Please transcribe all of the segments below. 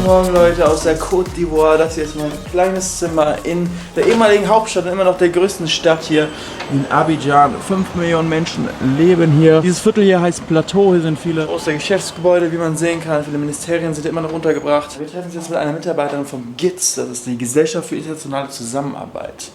Guten Morgen Leute aus der Côte d'Ivoire. Das hier ist mein kleines Zimmer in der ehemaligen Hauptstadt und immer noch der größten Stadt hier in Abidjan. 5 Millionen Menschen leben hier. Dieses Viertel hier heißt Plateau. Hier sind viele große Geschäftsgebäude, wie man sehen kann. Viele Ministerien sind immer noch untergebracht. Wir treffen uns jetzt mit einer Mitarbeiterin vom GITS. Das ist die Gesellschaft für internationale Zusammenarbeit.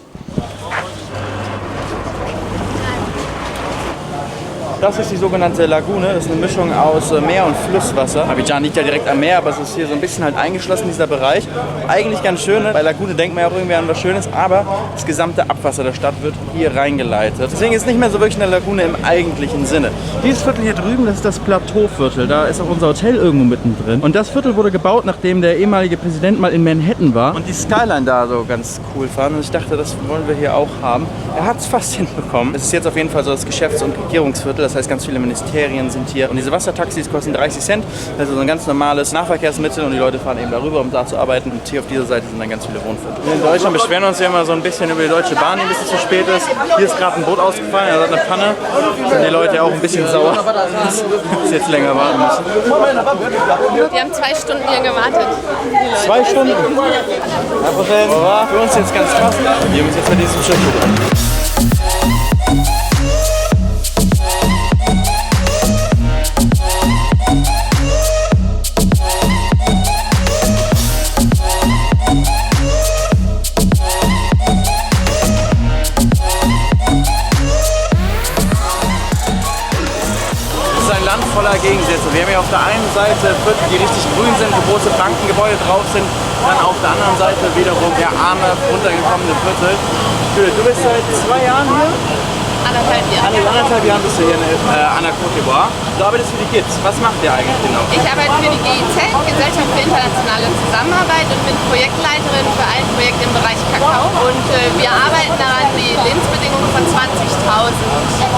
Das ist die sogenannte Lagune. Das ist eine Mischung aus Meer- und Flusswasser. Abidjan liegt ja direkt am Meer, aber es ist hier so ein bisschen halt eingeschlossen, dieser Bereich. Eigentlich ganz schön. Bei Lagune denkt man ja auch irgendwie an was Schönes, aber das gesamte Abwasser der Stadt wird hier reingeleitet. Deswegen ist es nicht mehr so wirklich eine Lagune im eigentlichen Sinne. Dieses Viertel hier drüben, das ist das Plateauviertel. Da ist auch unser Hotel irgendwo mittendrin. Und das Viertel wurde gebaut, nachdem der ehemalige Präsident mal in Manhattan war und die Skyline da so ganz cool fand. Und ich dachte, das wollen wir hier auch haben. Er hat es fast hinbekommen. Es ist jetzt auf jeden Fall so das Geschäfts- und Regierungsviertel. Das heißt, ganz viele Ministerien sind hier. Und diese Wassertaxis kosten 30 Cent. Das ist so ein ganz normales Nahverkehrsmittel und die Leute fahren eben darüber, um da zu arbeiten. Und hier auf dieser Seite sind dann ganz viele Wohnviertel. In Deutschland beschweren wir uns ja immer so ein bisschen über die Deutsche Bahn, die ein bisschen zu spät ist. Hier ist gerade ein Boot ausgefallen, er hat eine Panne. Da sind die Leute ja auch ein bisschen sauer, dass sie jetzt länger warten müssen. Wir haben 2 Stunden hier gewartet. 2 Stunden? Herr Präsident, für uns jetzt ganz krass. Wir müssen jetzt mit diesem Schiff gucken. Voller Gegensätze. Wir haben hier auf der einen Seite Viertel, die richtig grün sind, wo große Bankengebäude drauf sind. Dann auf der anderen Seite wiederum der arme, runtergekommene Viertel. Judith, du bist seit 2 Jahren hier? Anderthalb Jahre. Anderthalb Jahren bist du hier an der Côte d'Ivoire. Du arbeitest für die GITS. Was macht ihr eigentlich genau? Ich arbeite für die GIZ, Gesellschaft für internationale Zusammenarbeit, und bin Projektleiterin für ein Projekt im Bereich Kakao. Und wir arbeiten daran, die Lebensbedingungen von 20.000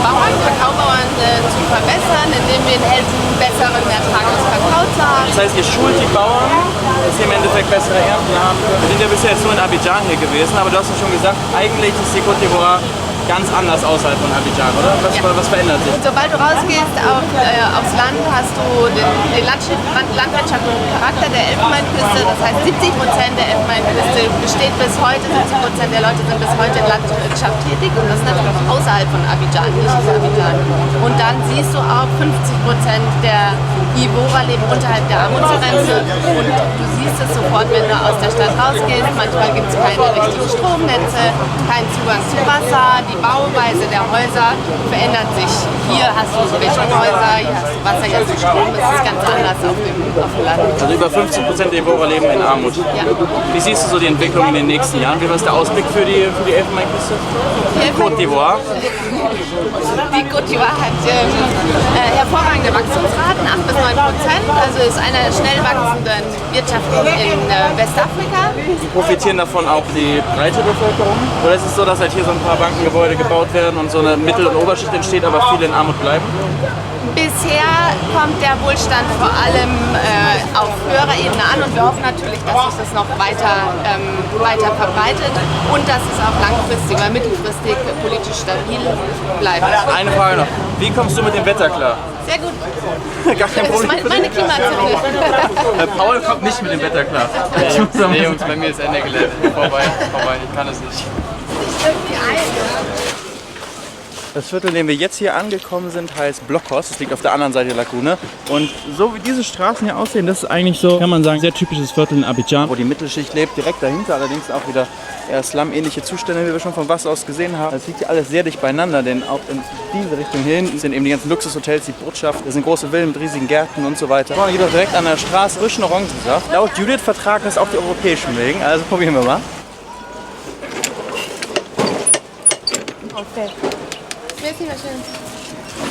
Bauern, Kakaobauern zu verbessern, indem wir ihnen helfen, besseren Ertrag aus Kakao zu haben. Das heißt, ihr schult die Bauern, dass sie im Endeffekt bessere Ernten haben. Wir sind ja bisher jetzt nur in Abidjan hier gewesen, aber du hast ja schon gesagt, eigentlich ist die Côte d'Ivoire ganz anders außerhalb von Abidjan, oder? Was verändert sich? Und sobald du rausgehst aufs Land, hast du den landwirtschaftlichen Charakter der Elfenbeinküste. Das heißt, 70% der Elfenbeinküste besteht bis heute, 70% der Leute sind bis heute in Landwirtschaft tätig. Und das ist natürlich außerhalb von Abidjan, nicht in Abidjan. Und dann siehst du auch, 50% der Ivora leben unterhalb der Armutsgrenze. Und du siehst es sofort, wenn du aus der Stadt rausgehst. Manchmal gibt es keine richtigen Stromnetze, keinen Zugang zu Wasser. Die Bauweise der Häuser verändert sich. Hier hast du Betonhäuser, hier hast du Wasser, hier hast du Strom. Das ist ganz anders auf dem Land. Also über 50% der Ivora leben in Armut. Ja. Wie siehst du so die Entwicklung in den nächsten Jahren? Wie ist der Ausblick für die Elfenbeinküste? Côte d'Ivoire. Die Côte d'Ivoire hat hervorragende Wachstumsraten, 8 bis 9%. Also ist eine schnell wachsende Wirtschaft in Westafrika. Profitieren davon auch die breite Bevölkerung? Oder ist es so, dass halt hier so ein paar Bankengebäude gebaut werden und so eine Mittel- und Oberschicht entsteht, aber viele in Armut bleiben? Bisher kommt der Wohlstand vor allem auf höherer Ebene an, und wir hoffen natürlich, dass sich das noch weiter verbreitet und dass es auch langfristig oder mittelfristig politisch stabil bleibt. Eine Frage noch. Wie kommst du mit dem Wetter klar? Sehr gut. Gar kein Problem. Das ist meine Klimazone. Paul kommt nicht mit dem Wetter klar. Nee, Jungs, bei mir ist Ende Gelände. Vorbei. Ich kann es nicht. Das Viertel, in dem wir jetzt hier angekommen sind, heißt Blockhaus. Das liegt auf der anderen Seite der Lagune. Und so wie diese Straßen hier aussehen, das ist eigentlich so, kann man sagen, sehr typisches Viertel in Abidjan, wo die Mittelschicht lebt. Direkt dahinter allerdings auch wieder eher Slum-ähnliche Zustände, wie wir schon vom Wasser aus gesehen haben. Das liegt hier alles sehr dicht beieinander, denn auch in diese Richtung hier hinten sind eben die ganzen Luxushotels, die Botschaft. Das sind große Villen mit riesigen Gärten und so weiter. Vorne geht auch direkt an der Straße frischen Orangensaft. Laut Judith vertragen das auch die europäischen Wegen. Also probieren wir mal. Okay. Mir ist nicht mehr schön.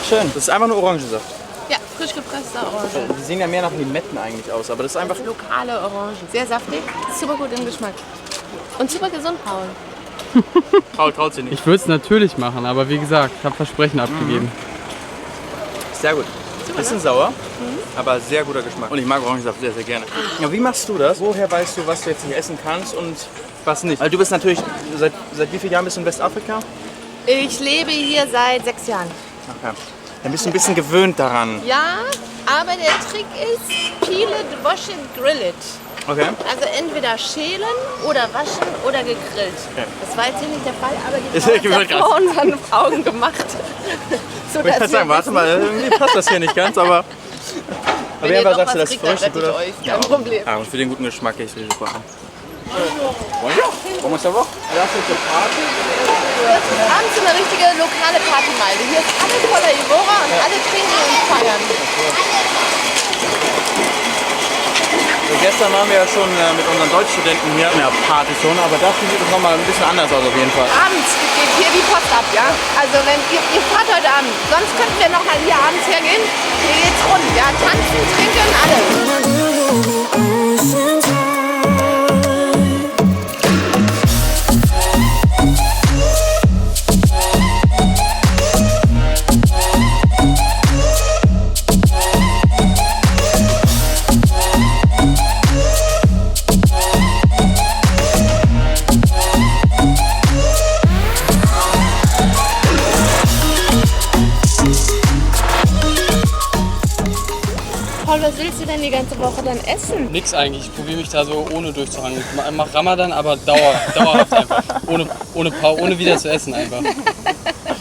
Schön. Das ist einfach nur Orangensaft. Ja, frisch gepresster Orange. Die sehen ja mehr nach Limetten eigentlich aus, aber das ist einfach... Lokale Orangen. Sehr saftig, super gut im Geschmack. Und super gesund, Paul. Paul traut sie nicht. Ich würde es natürlich machen, aber wie gesagt, ich habe Versprechen abgegeben. Sehr gut. Bisschen sauer, aber sehr guter Geschmack. Und ich mag Orangensaft sehr, sehr gerne. Ja, wie machst du das? Woher weißt du, was du jetzt nicht essen kannst und was nicht? Weil du bist natürlich, seit wie vielen Jahren bist du in Westafrika? Ich lebe hier seit 6 Jahren. Okay. Dann bist du ein bisschen gewöhnt daran. Ja, aber der Trick ist, peel it, wash it, grill it. Okay. Also entweder schälen oder waschen oder gegrillt. Okay. Das war jetzt hier nicht der Fall, aber die Ist- Frau ich wollte hat vor unseren Augen gemacht. So, Ich kann sagen, warte mal, irgendwie passt das hier nicht ganz, aber... Wenn Aber ihr was doch sagst du, was das kriegt, dann Frühstück rette ich oder? euch. Kein Problem. Ah, und für den guten Geschmack ist es super. ¿Cómo está vos? Abends so eine richtige lokale Partymeile. Hier ist alles voller Ivora und alle trinken und feiern. So, gestern waren wir ja schon mit unseren Deutschstudenten hier in der Partyzone, aber da sieht es nochmal ein bisschen anders aus auf jeden Fall. Abends geht hier die Post ab, ja? Also wenn ihr fahrt heute Abend, sonst könnten wir noch mal hier abends hergehen. Hier geht's rund, ja? Tanzen, trinken, alles. Paul, was willst du denn die ganze Woche dann essen? Nix eigentlich, ich probiere mich da so ohne durchzuhangeln. Ich mach Ramadan, aber dauerhaft einfach. Ohne wieder zu essen einfach.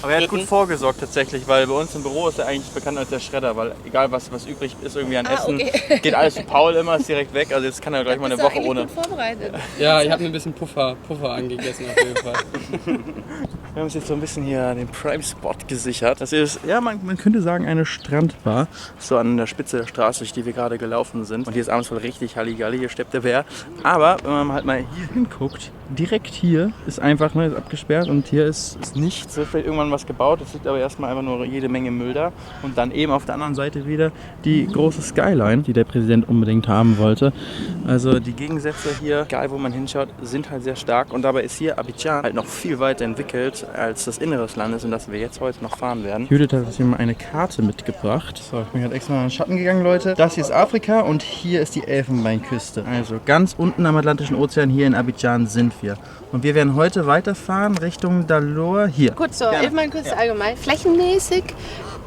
Aber er hat gut vorgesorgt tatsächlich, weil bei uns im Büro ist er eigentlich bekannt als der Schredder, weil egal was übrig ist irgendwie an Essen, okay. geht alles zu Paul immer, ist direkt weg, also jetzt kann er gleich mal eine Bist du Woche eigentlich ohne. gut vorbereitet? Ja, ich habe mir ein bisschen Puffer angegessen auf jeden Fall. Wir haben uns jetzt so ein bisschen hier den Prime-Spot gesichert. Das ist, ja, man könnte sagen, eine Strandbar. So an der Spitze der Straße, durch die wir gerade gelaufen sind. Und hier ist abends voll richtig Halligalli, hier steppt der Bär. Aber wenn man halt mal hier hinguckt, direkt hier ist einfach, ist abgesperrt und hier ist nichts. Es wird vielleicht irgendwann was gebaut, es liegt aber erstmal einfach nur jede Menge Müll da. Und dann eben auf der anderen Seite wieder die große Skyline, die der Präsident unbedingt haben wollte. Also die Gegensätze hier, egal wo man hinschaut, sind halt sehr stark. Und dabei ist hier Abidjan halt noch viel weiter entwickelt als das Innere des Landes, in das wir jetzt heute noch fahren werden. Judith hat uns hier mal eine Karte mitgebracht. So, ich bin gerade extra mal in den Schatten gegangen, Leute. Das hier ist Afrika und hier ist die Elfenbeinküste. Also ganz unten am Atlantischen Ozean, hier in Abidjan sind wir. Und wir werden heute weiterfahren Richtung Dalor hier. Kurz zur Elfenbeinküste allgemein. Flächenmäßig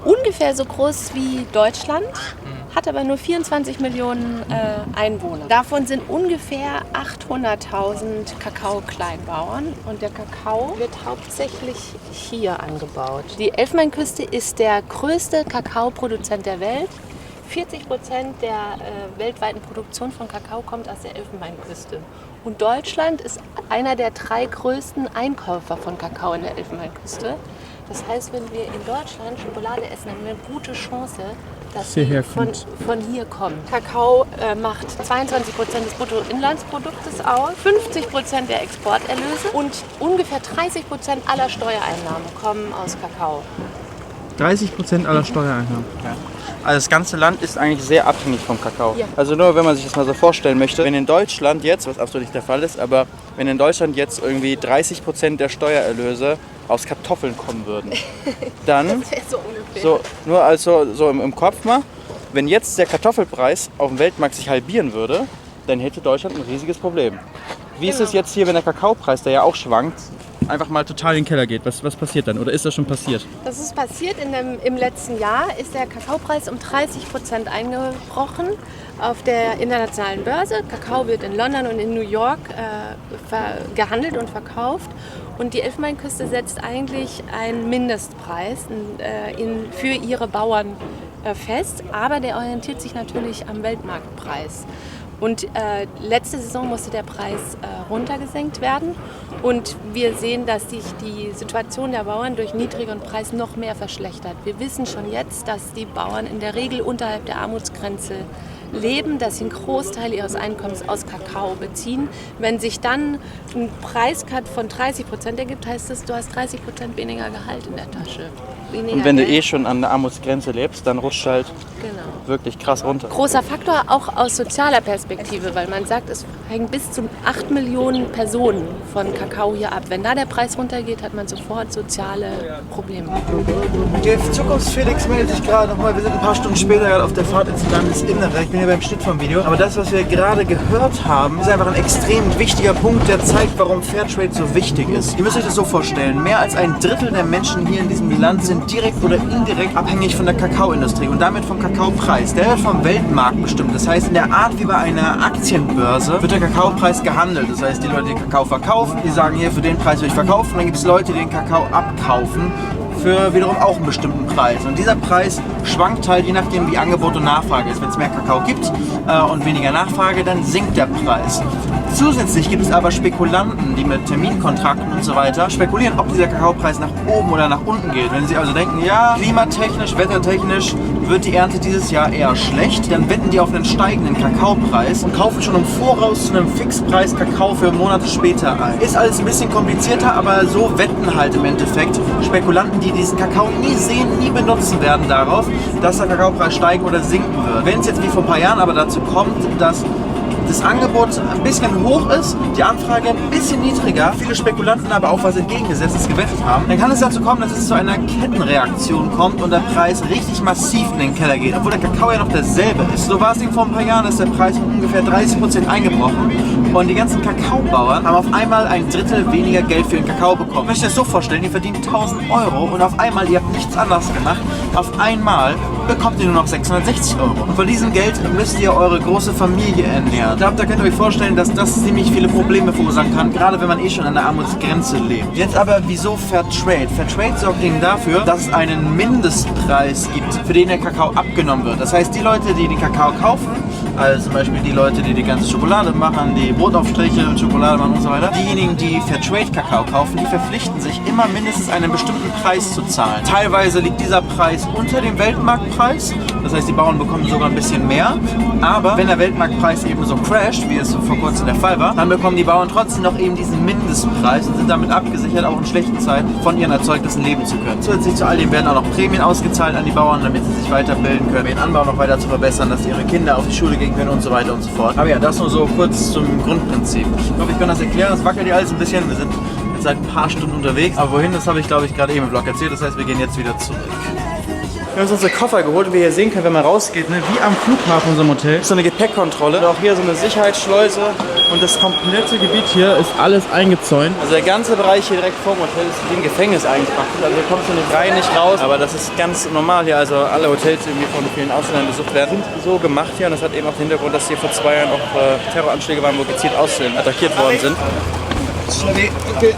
ungefähr so groß wie Deutschland, hat aber nur 24 Millionen Einwohner. Davon sind ungefähr 800.000 Kakao-Kleinbauern und der Kakao wird hauptsächlich hier angebaut. Die Elfenbeinküste ist der größte Kakaoproduzent der Welt. 40% der weltweiten Produktion von Kakao kommt aus der Elfenbeinküste. Und Deutschland ist einer der 3 größten Einkäufer von Kakao in der Elfenbeinküste. Das heißt, wenn wir in Deutschland Schokolade essen, haben wir eine gute Chance, dass sie von hier kommt. Kakao macht 22% des Bruttoinlandsproduktes aus, 50% der Exporterlöse und ungefähr 30% aller Steuereinnahmen kommen aus Kakao. 30% aller Steuereinnahmen. Ja. Also das ganze Land ist eigentlich sehr abhängig vom Kakao. Ja. Also nur wenn man sich das mal so vorstellen möchte, wenn in Deutschland jetzt, was absolut nicht der Fall ist, aber wenn in Deutschland jetzt irgendwie 30% der Steuererlöse aus Kartoffeln kommen würden, dann, Das wäre so ungefähr. so, nur also so im Kopf mal, wenn jetzt der Kartoffelpreis auf dem Weltmarkt sich halbieren würde, dann hätte Deutschland ein riesiges Problem. Wie ist es jetzt hier, wenn der Kakaopreis, der ja auch schwankt, einfach mal total in den Keller geht? Was passiert dann? Oder ist das schon passiert? Das ist passiert. Im letzten Jahr ist der Kakaopreis um 30% eingebrochen auf der internationalen Börse. Kakao wird in London und in New York gehandelt und verkauft. Und die Elfenbeinküste setzt eigentlich einen Mindestpreis für ihre Bauern fest. Aber der orientiert sich natürlich am Weltmarktpreis. Und letzte Saison musste der Preis runtergesenkt werden. Und wir sehen, dass sich die Situation der Bauern durch niedrigeren Preis noch mehr verschlechtert. Wir wissen schon jetzt, dass die Bauern in der Regel unterhalb der Armutsgrenze leben, dass sie einen Großteil ihres Einkommens aus Kakao beziehen. Wenn sich dann ein Preiscut von 30% ergibt, heißt das, du hast 30% weniger Gehalt in der Tasche. Und wenn du schon an der Armutsgrenze lebst, dann rutscht halt wirklich krass runter. Großer Faktor auch aus sozialer Perspektive, weil man sagt, es hängen bis zu 8 Millionen Personen von Kakao hier ab. Wenn da der Preis runtergeht, hat man sofort soziale Probleme. Jetzt Zukunftsfelix meldet sich gerade nochmal. Wir sind ein paar Stunden später gerade auf der Fahrt ins Landesinnere. Ich bin hier beim Schnitt vom Video. Aber das, was wir gerade gehört haben, ist einfach ein extrem wichtiger Punkt, der zeigt, warum Fairtrade so wichtig ist. Ihr müsst euch das so vorstellen, mehr als ein Drittel der Menschen hier in diesem Land sind direkt oder indirekt abhängig von der Kakaoindustrie und damit vom Kakaopreis. Der wird vom Weltmarkt bestimmt. Das heißt, in der Art wie bei einer Aktienbörse wird der Kakaopreis gehandelt. Das heißt, die Leute, die Kakao verkaufen, die sagen hier, für den Preis will ich verkaufen. Und dann gibt es Leute, die den Kakao abkaufen für wiederum auch einen bestimmten Preis. Und dieser Preis schwankt halt je nachdem, wie Angebot und Nachfrage ist. Wenn es mehr Kakao gibt und weniger Nachfrage, dann sinkt der Preis. Zusätzlich gibt es aber Spekulanten, die mit Terminkontrakten und so weiter spekulieren, ob dieser Kakaopreis nach oben oder nach unten geht. Wenn sie also denken, ja, klimatechnisch, wettertechnisch wird die Ernte dieses Jahr eher schlecht, dann wetten die auf einen steigenden Kakaopreis und kaufen schon im Voraus zu einem Fixpreis Kakao für Monate später ein. Ist alles ein bisschen komplizierter, aber so wetten halt im Endeffekt Spekulanten, die diesen Kakao nie sehen, nie benutzen werden darauf, dass der Kakaopreis steigen oder sinken wird. Wenn es jetzt wie vor ein paar Jahren aber dazu kommt, dass das Angebot ein bisschen hoch ist, die Anfrage ein bisschen niedriger, viele Spekulanten aber auch was Entgegengesetztes gewettet haben, dann kann es dazu kommen, dass es zu einer Kettenreaktion kommt und der Preis richtig massiv in den Keller geht, obwohl der Kakao ja noch derselbe ist. So war es vor ein paar Jahren, ist der Preis um ungefähr 30% eingebrochen und die ganzen Kakaobauern haben auf einmal ein Drittel weniger Geld für den Kakao bekommen. Ich möchte das so vorstellen, ihr verdient 1.000 € und auf einmal, ihr habt nichts anderes gemacht, auf einmal bekommt ihr nur noch 660 €. Und von diesem Geld müsst ihr eure große Familie ernähren. Ich glaube, da könnt ihr euch vorstellen, dass das ziemlich viele Probleme verursachen kann, gerade wenn man eh schon an der Armutsgrenze lebt. Jetzt aber, wieso Fairtrade? Fairtrade sorgt eben dafür, dass es einen Mindestpreis gibt, für den der Kakao abgenommen wird. Das heißt, die Leute, die den Kakao kaufen, also zum Beispiel die Leute, die die ganze Schokolade machen, die Brotaufstriche und Schokolade machen und so weiter, diejenigen, die Fairtrade-Kakao kaufen, die verpflichten sich immer mindestens einen bestimmten Preis zu zahlen. Teilweise liegt dieser Preis unter dem Weltmarktpreis, das heißt, die Bauern bekommen sogar ein bisschen mehr, aber wenn der Weltmarktpreis eben so crasht, wie es vor kurzem der Fall war, dann bekommen die Bauern trotzdem noch eben diesen Mindestpreis und sind damit abgesichert, auch in schlechten Zeiten von ihren Erzeugnissen leben zu können. Zusätzlich zu all dem werden auch noch Prämien ausgezahlt an die Bauern, damit sie sich weiterbilden können, ihren Anbau noch weiter zu verbessern, dass ihre Kinder auf die Schule gehen können und so weiter und so fort. Aber ja, das nur so kurz zum Grundprinzip. Ich hoffe, ich kann das erklären. Es wackelt hier alles ein bisschen. Wir sind jetzt seit ein paar Stunden unterwegs. Aber wohin, das habe ich, glaube ich, gerade eben im Vlog erzählt. Das heißt, wir gehen jetzt wieder zurück. Wir haben uns unsere Koffer geholt und wie ihr sehen könnt, wenn man rausgeht, ne, wie am Flughafen unserem Hotel, ist so eine Gepäckkontrolle. Und auch hier so eine Sicherheitsschleuse und das komplette Gebiet hier ist alles eingezäunt. Also der ganze Bereich hier direkt vor dem Hotel ist wie ein Gefängnis eigentlich praktisch. Also hier kommst du nicht rein, nicht raus, aber das ist ganz normal hier. Also alle Hotels irgendwie von vielen Ausländern besucht werden, sind so gemacht hier und das hat eben auch den Hintergrund, dass hier vor 2 Jahren auch Terroranschläge waren, wo gezielt Ausländer attackiert worden sind. Okay.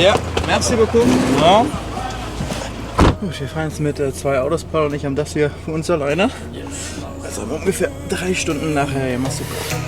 Ja, merci beaucoup. Ja. Gut, wir fahren jetzt mit 2 Autos, Paul und ich haben das hier für uns alleine. Yes. Also ungefähr 3 Stunden nachher hier. Machst du gut.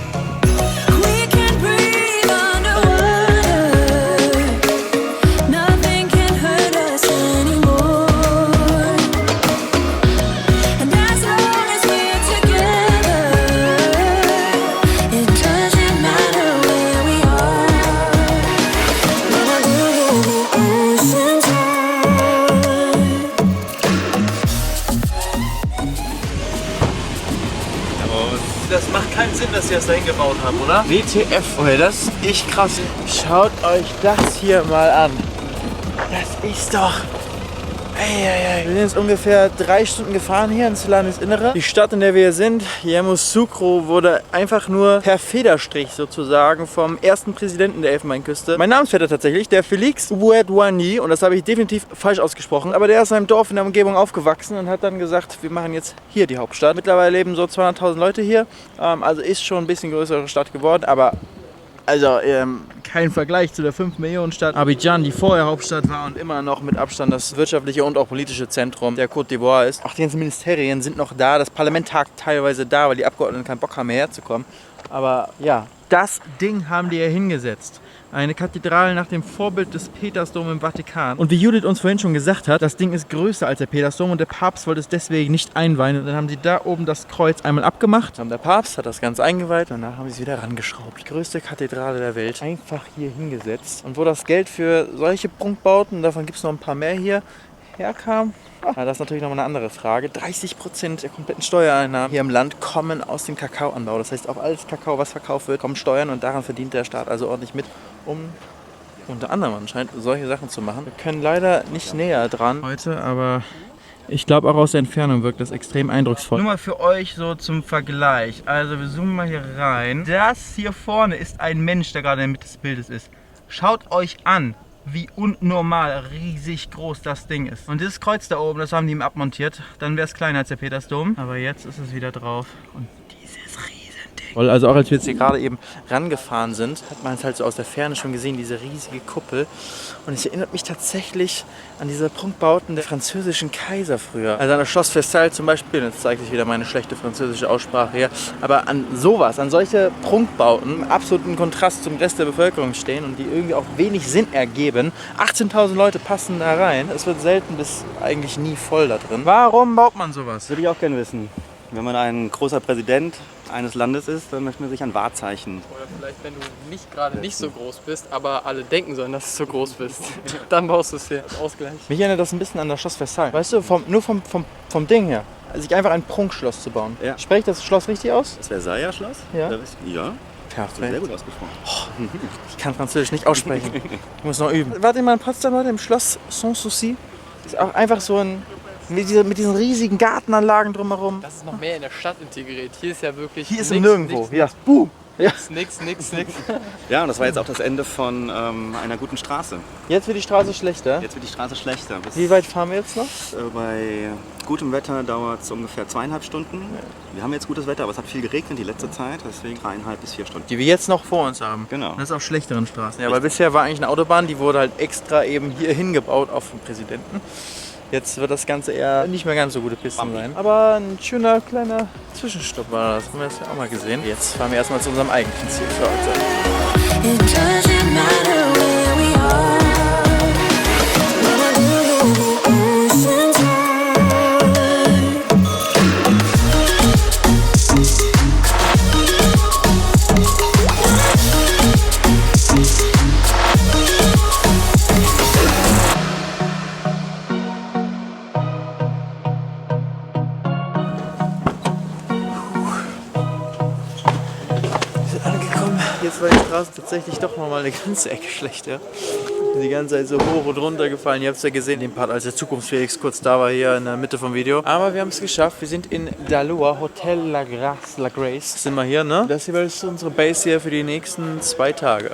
Das macht keinen Sinn, dass sie das dahin gebaut haben, oder? WTF, okay, das ist echt krass. Schaut euch das hier mal an. Das ist doch... Ey. Wir sind jetzt ungefähr 3 Stunden gefahren hier ins Landesinnere. Die Stadt, in der wir hier sind, Yamoussoukro, wurde einfach nur per Federstrich sozusagen vom ersten Präsidenten der Elfenbeinküste. Mein Namensvetter tatsächlich, der Félix Houphouët-Boigny, und das habe ich definitiv falsch ausgesprochen, aber der ist in einem Dorf in der Umgebung aufgewachsen und hat dann gesagt, wir machen jetzt hier die Hauptstadt. Mittlerweile leben so 200.000 Leute hier, also ist schon ein bisschen größere Stadt geworden, aber also kein Vergleich zu der 5-Millionen-Stadt Abidjan, die vorher Hauptstadt war und immer noch mit Abstand das wirtschaftliche und auch politische Zentrum der Côte d'Ivoire ist. Auch die ganzen Ministerien sind noch da, das Parlament tagt teilweise da, weil die Abgeordneten keinen Bock haben, hierher zu kommen. Aber ja, das Ding haben die hier hingesetzt. Eine Kathedrale nach dem Vorbild des Petersdom im Vatikan. Und wie Judith uns vorhin schon gesagt hat, das Ding ist größer als der Petersdom und der Papst wollte es deswegen nicht einweihen. Und dann haben sie da oben das Kreuz einmal abgemacht. Und der Papst hat das Ganze eingeweiht und danach haben sie es wieder rangeschraubt. Die größte Kathedrale der Welt. Einfach hier hingesetzt. Und wo das Geld für solche Prunkbauten, davon gibt es noch ein paar mehr hier, herkam, ja, das ist natürlich nochmal eine andere Frage. 30% der kompletten Steuereinnahmen hier im Land kommen aus dem Kakaoanbau. Das heißt, auf alles Kakao, was verkauft wird, kommen Steuern und daran verdient der Staat also ordentlich mit, um unter anderem anscheinend solche Sachen zu machen. Wir können leider nicht näher dran heute, aber Ich glaube, auch aus der Entfernung wirkt das extrem eindrucksvoll. Nur mal für euch so zum Vergleich. Also wir zoomen mal hier rein. Das hier vorne ist ein Mensch, der gerade in der Mitte des Bildes ist. Schaut euch an, wie unnormal riesig groß das Ding ist. Und dieses Kreuz da oben, das haben die ihm abmontiert. Dann wäre es kleiner als der Petersdom. Aber jetzt ist es wieder drauf. Und dieses Riesending. Also auch als wir jetzt hier gerade eben rangefahren sind, hat man es halt so aus der Ferne schon gesehen, diese riesige Kuppel. Und es erinnert mich tatsächlich an diese Prunkbauten der französischen Kaiser früher. Also an das Schloss Versailles zum Beispiel, jetzt zeigt sich wieder meine schlechte französische Aussprache hier, aber an sowas, an solche Prunkbauten, im absoluten Kontrast zum Rest der Bevölkerung stehen und die irgendwie auch wenig Sinn ergeben. 18.000 Leute passen da rein, es wird selten bis eigentlich nie voll da drin. Warum baut man sowas? Das würde ich auch gerne wissen. Wenn man ein großer Präsident eines Landes ist, dann möchte man sich an Wahrzeichen. Oder vielleicht, wenn du nicht so groß bist, aber alle denken sollen, dass du so groß bist. Dann baust du es hier als Ausgleich. Mich erinnert das ein bisschen an das Schloss Versailles. Weißt du, nur vom Ding her. Sich einfach ein Prunkschloss zu bauen. Ja. Spricht das Schloss richtig aus? Das Versailler Schloss? Ja. Ja. Perfekt. Sehr gut ausgesprochen. Ich kann Französisch nicht aussprechen. Ich muss noch üben. Wart ihr mal in Potsdam, Leute, im Schloss Sans Souci? Ist auch einfach so ein... Mit diesen riesigen Gartenanlagen drumherum. Das ist noch mehr in der Stadt integriert. Hier ist ja wirklich. Hier ist im Nirgendwo. Ja. Boom. Ja. Nix. Ja, und das war jetzt auch das Ende von einer guten Straße. Jetzt wird die Straße schlechter. Jetzt wird die Straße schlechter. Wie weit fahren wir jetzt noch? Bei gutem Wetter dauert es ungefähr 2,5 Stunden. Wir haben jetzt gutes Wetter, aber es hat viel geregnet die letzte Zeit, deswegen 3,5 bis 4 Stunden. Die wir jetzt noch vor uns haben. Genau. Das ist auf schlechteren Straßen. Ja, weil bisher war eigentlich eine Autobahn, die wurde halt extra eben hier hingebaut auf den Präsidenten. Jetzt wird das Ganze eher nicht mehr ganz so gute Pisten sein. Aber ein schöner kleiner Zwischenstopp war das. Haben wir das ja auch mal gesehen. Jetzt fahren wir erstmal zu unserem eigentlichen Ziel für heute. It doesn't matter where we are. Jetzt war die Straße tatsächlich doch noch mal eine ganze Ecke schlechter. Die ganze Zeit so hoch und runter gefallen. Ihr habt es ja gesehen, den Part, als der Zukunftsfelix kurz da war, hier in der Mitte vom Video. Aber wir haben es geschafft. Wir sind in Daloa, Hotel La Grace. Sind wir hier, ne? Das hier ist unsere Base hier für die nächsten 2 Tage.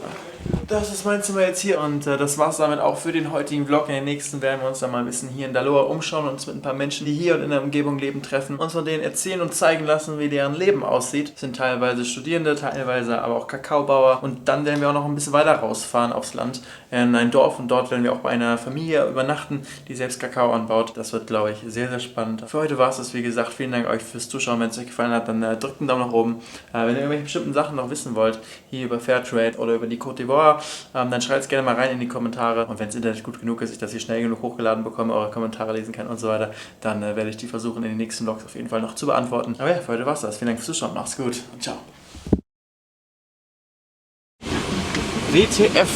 Das ist mein Zimmer jetzt hier und das war's damit auch für den heutigen Vlog. In den nächsten werden wir uns dann mal ein bisschen hier in Daloa umschauen und uns mit ein paar Menschen, die hier und in der Umgebung leben, treffen. Uns von denen erzählen und zeigen lassen, wie deren Leben aussieht. Das sind teilweise Studierende, teilweise aber auch Kakaobauer. Und dann werden wir auch noch ein bisschen weiter rausfahren aufs Land in ein Dorf und dort werden wir auch bei einer Familie übernachten, die selbst Kakao anbaut. Das wird, glaube ich, sehr, sehr spannend. Für heute war es das, wie gesagt. Vielen Dank euch fürs Zuschauen. Wenn es euch gefallen hat, dann drückt einen Daumen nach oben. Wenn ihr irgendwelche bestimmten Sachen noch wissen wollt, hier über Fairtrade oder über die Côte d'Ivoire, dann schreibt es gerne mal rein in die Kommentare. Und wenn das Internet gut genug ist, ich das hier schnell genug hochgeladen bekomme, eure Kommentare lesen kann und so weiter, dann werde ich die versuchen, in den nächsten Vlogs auf jeden Fall noch zu beantworten. Aber ja, für heute war es das. Vielen Dank fürs Zuschauen. Macht's gut und ciao. WTF.